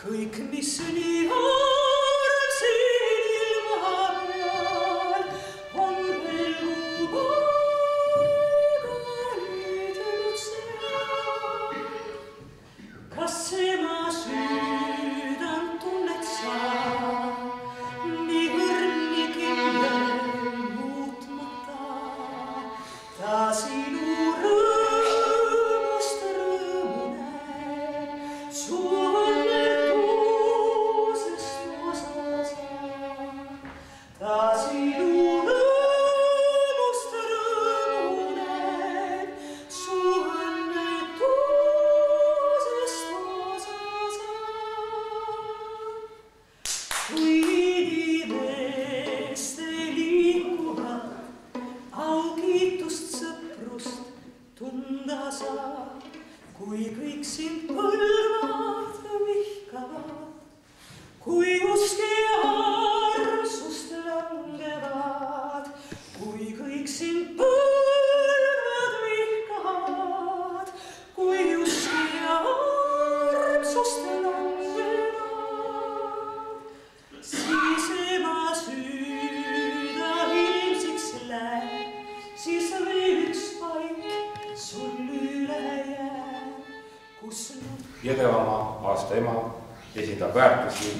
kõik, mis nii arv siin ilma peal, on veel paigaldatud seal. Kas ema südant tunned sa, nii õrn, nii kindel muutmata, ta sinu rõõmust rõõmuneb, su õnnetusest osa saab. Ta sinu rõõmust rõõmuneb, su õnnetusest osa saab. Kui inimeste liikuvad, au kiitust sõprust tunda saab, kui kõik sind põlvad vihkavad, kui usk ja armsust langevad, kui kõik sind põlvad vihkavad, kui usk ja armsust langevad, siis ema süda ilmsiks läheb, siis veel üks paik sul üle jääb, kus Jõgevamaa aasta ema esindab väärtusi,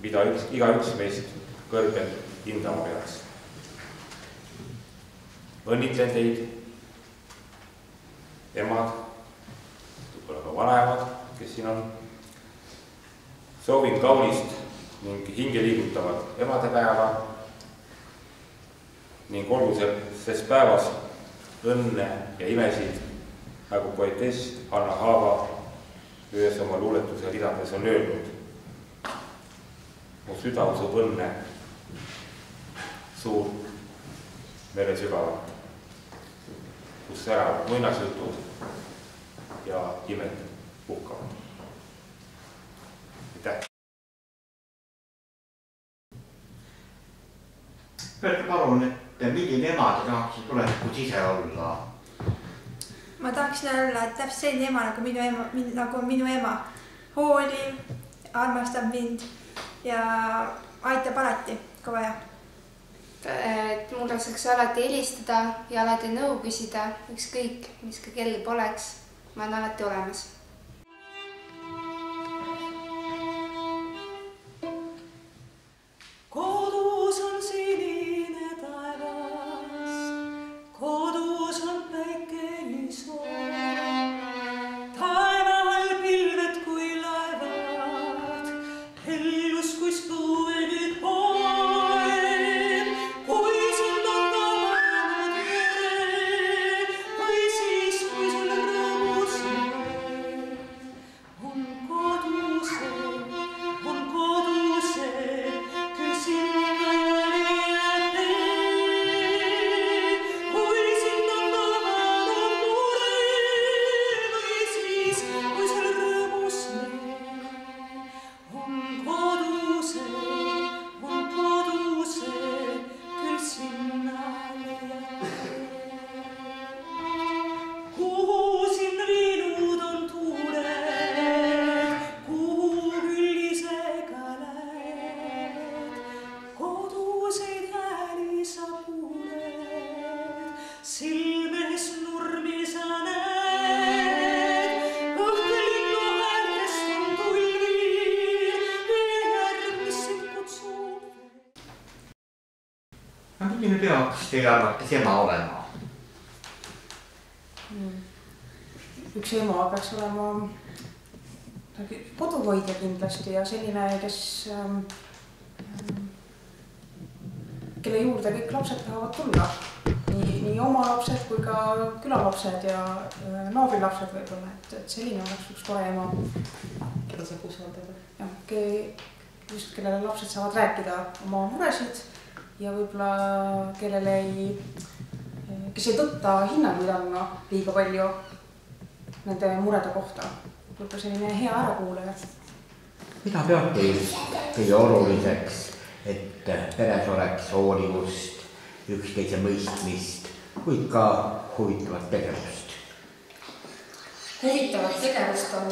mida igaüks meist kõrgelt hindama peaks. Õnnitlen teid, emad, võib-olla ka vanaemad, kes siin on. Soovin kaunist ning hingeliigutavat emadepäeva ning olgu selles päevas õnne ja imesid, nagu poetess Hanna Haava ühes oma luuletuse ridades on öelnud. Mu süda usub õnne suurt mere sügavat, kus säravad muinasjutud ja imed puhkavad. Aitäh! Öelge palun, et milline ema te tahaksid tulevikus ise olla? Ma tahaksin olla täpselt selline ema nagu minu ema. Hooliv, armastab mind ja aitab alati, kui vaja. Et mul saaks alati helistada ja alati nõu küsida, ükskõik, mis ka kellel poleks, ma olen alati olemas. Kodus on sinine taevas, kodus on päike nii soov. Taeval pilved kui laevad, hellus kui spõue nüüd poeb. Kui sind on tabanud vere, või siis kui sul rõõmus on koduse, küll sinna leiab tee. Kui sind on tabanud mure, või siis kui sul rõõmus on koduse, küll sinna leiab tee. Kuhu sind viinud on tuuled, kuhu küll isega lähed, koduseid hääli sa kuuled, silmes nurmi sa näed. Õhklinnu häältest on tulvil, järg, mis sind kutsub. Milline peaks teie arvates ema olema? Üks ema peaks olema koduhoidja kindlasti ja selline, kelle juurde kõik lapsed tahavad tulla. Nii oma lapsed kui ka külalapsed ja naabrilapsed võib-olla. Et selline oleks üks tore ema. Keda saab usaldada? Jah, just kellele lapsed saavad rääkida oma muresid ja võib-olla kellele kes ei tõtta hinnanguid andma liiga palju nende murede kohta. Võib-olla selline hea ärakuulaja. Mida peate teie oluliseks, et peres oleks hoolivust, üksteise mõistmist, kuid ka huvitavat tegevust? Huvitavat tegevust on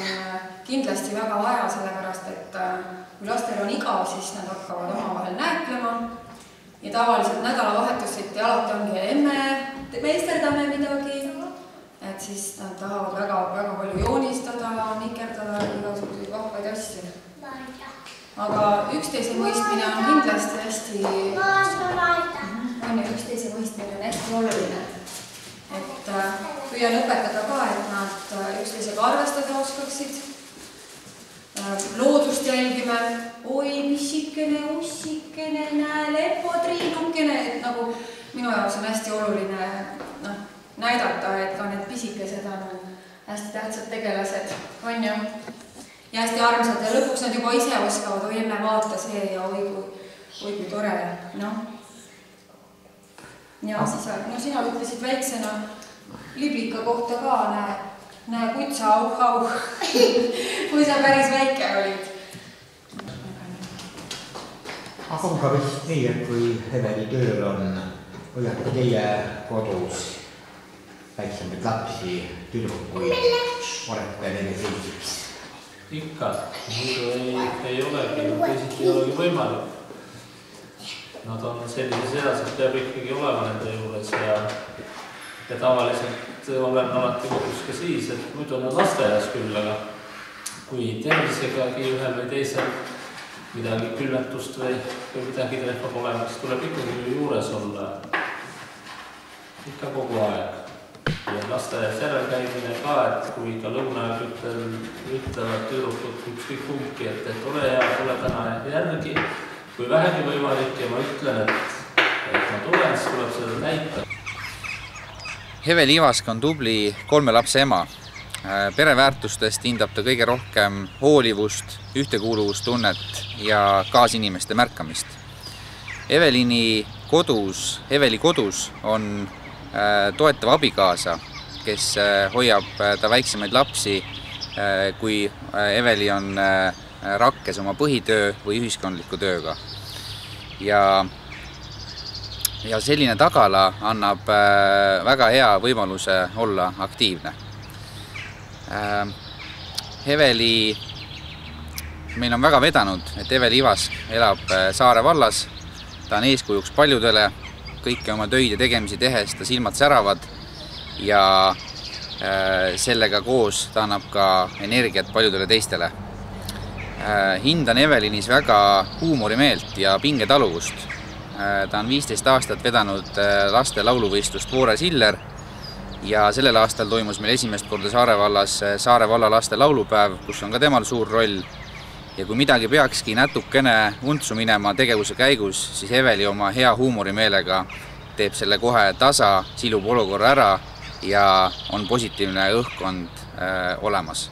kindlasti väga vaja, sellepärast et kui lastel on igav, siis nad hakkavad omavahel nääklema ja tavaliselt nädalavahetuseti alati ongi emme, meisterdame midagi, et siis nad tahavad väga palju joonistada, nikerdada ja igasuguseid vahvaid asju. Aga üksteise mõistmine on kindlasti hästi oluline. Et püüan õpetada ka, et nad üksteisega arvestada oskaksid. Loodust jälgime, oi, pissikene, ussikene, näe, lepotriinukene, et nagu minu jaoks on hästi oluline näidata, et ka need pisikesed on hästi tähtsad tegelased, on ju. Ja hästi armsad ja lõpuks nad juba ise oskavad, oi emme vaata see ja oi kui tore, noh. Ja siis, sina ütlesid väiksena liblika kohta ka, näe kutsa, auh, kui sa päris väike olid. Aga on ka vist nii, et kui Eveli tööl on, hoiate teie kodus väiksemaid lapsi, tüdrukuid, olete neile selliseks? Ikka, muidu ei olegi, teisiti ei olegi võimalik. Nad on sellises eas, et peab ikkagi olema nende juures ja tavaliselt olen alati kodus ka siis, et muidu on lasteaias küll, aga kui tervisegagi ühel või teisel midagi külmetust või midagi trehvab olema, siis tuleb ikkagi juures olla ikka kogu aeg. Ja lasteaias järelkäimine ka, et kui ka lõunaajal ütlevad tüdrukud ükskõik kumbki, et ole hea, tule täna järgi, kui vähegi võimalik ja ma ütlen, et ma tulen, siis tuleb seda näita. Eveli Ivask on tubli 3 lapse ema. Pereväärtustest hindab ta kõige rohkem hoolivust, ühtekuuluvustunnet ja kaasinimeste märkamist. Eveli kodus on toetav abikaasa, kes hoiab ta väiksemaid lapsi, kui Eveli on rakkes oma põhitöö või ühiskondliku tööga. Ja selline tagala annab väga hea võimaluse olla aktiivne. Meil on väga vedanud, et Eveli Ivask elab Saare vallas. Ta on eeskujuks paljudele, kõiki oma töid ja tegemisi tehes ta silmad säravad ja sellega koos ta annab ka energiat paljudele teistele. Hindan Evelinis väga huumorimeelt ja pingetaluvust. Ta on 15 aastat vedanud laste lauluvõistlust Voore Siller ja sellel aastal toimus meil esimest korda Saare vallas Saare valla laste laulupäev, kus on ka temal suur roll. Ja kui midagi peakski natukene untsu minema tegevuse käigus, siis Eveli oma hea huumorimeelega teeb selle kohe tasa, silub olukorra ära ja on positiivne õhkkond olemas.